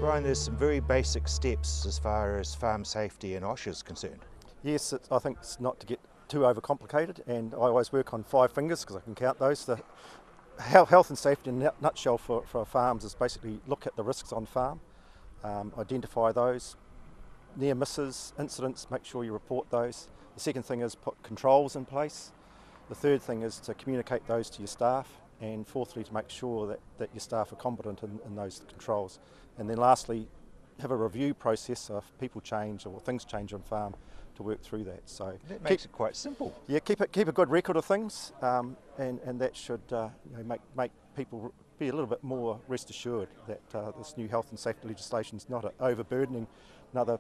Brian, there's some very basic steps as far as farm safety and OSHA is concerned. Yes, I think it's not to get too overcomplicated, and I always work on 5 fingers because I can count those. The health and safety in a nutshell for farms is basically look at the risks on farm, identify those, near misses, incidents, make sure you report those. The second thing is put controls in place. The third thing is to communicate those to your staff, and fourthly to make sure that your staff are competent in those controls. And then lastly, have a review process so if people change or things change on farm to work through that. So that makes it quite simple. Yeah, keep a good record of things, and that should make people be a little bit more rest assured that this new health and safety legislation is not overburdening another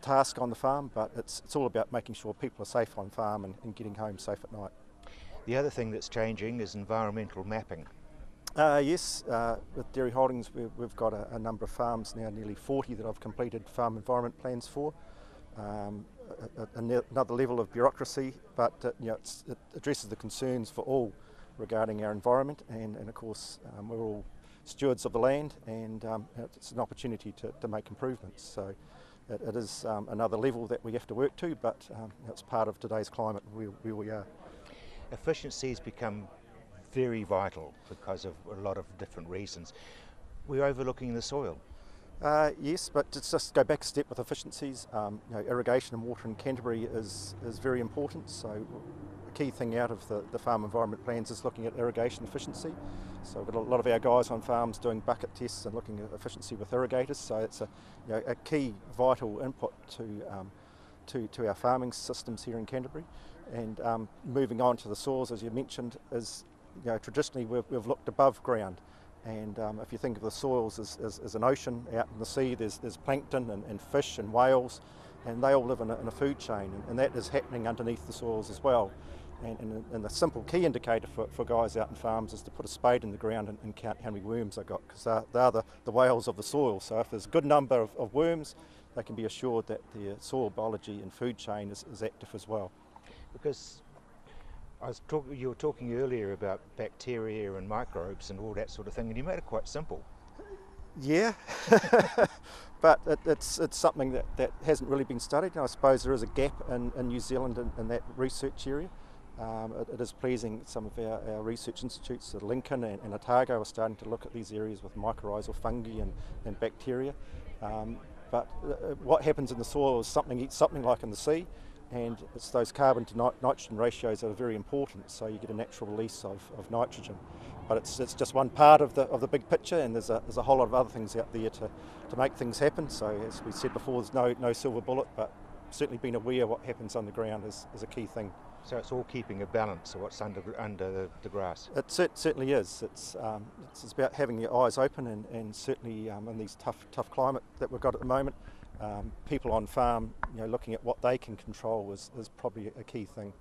task on the farm, but it's all about making sure people are safe on farm and getting home safe at night. The other thing that's changing is environmental mapping. Yes, with Dairy Holdings we've got a number of farms now, nearly 40 that I've completed farm environment plans for. Another level of bureaucracy, but it addresses the concerns for all regarding our environment, and of course we're all stewards of the land, and it's an opportunity to make improvements. So it is another level that we have to work to, but it's part of today's climate where we are. Efficiencies become very vital because of a lot of different reasons. We're overlooking the soil. Yes, but to just go back a step with efficiencies, irrigation and water in Canterbury is very important. So a key thing out of the farm environment plans is looking at irrigation efficiency. So we've got a lot of our guys on farms doing bucket tests and looking at efficiency with irrigators. So it's a key vital input to our farming systems here in Canterbury. And moving on to the soils, as you mentioned, is traditionally we've looked above ground. And if you think of the soils as an ocean out in the sea, there's plankton and fish and whales, and they all live in a food chain, and that is happening underneath the soils as well. And the simple key indicator for guys out in farms is to put a spade in the ground and count how many worms they've got, because they're the whales of the soil. So if there's a good number of worms, they can be assured that the soil biology and food chain is active as well. Because you were talking earlier about bacteria and microbes and all that sort of thing, and you made it quite simple. Yeah, but it's something that hasn't really been studied. And I suppose there is a gap in New Zealand in that research area. It is pleasing some of our research institutes, Lincoln and Otago, are starting to look at these areas with mycorrhizal fungi and bacteria. But what happens in the soil is something like in the sea. And it's those carbon to nitrogen ratios that are very important, so you get a natural release of nitrogen. But it's just one part of the big picture, and there's a whole lot of other things out there to make things happen. So as we said before, there's no silver bullet, but certainly being aware of what happens underground is a key thing. So it's all keeping a balance of what's under the grass. It certainly is. It's about having your eyes open, and certainly in these tough climate that we've got at the moment, people on farm, looking at what they can control is probably a key thing.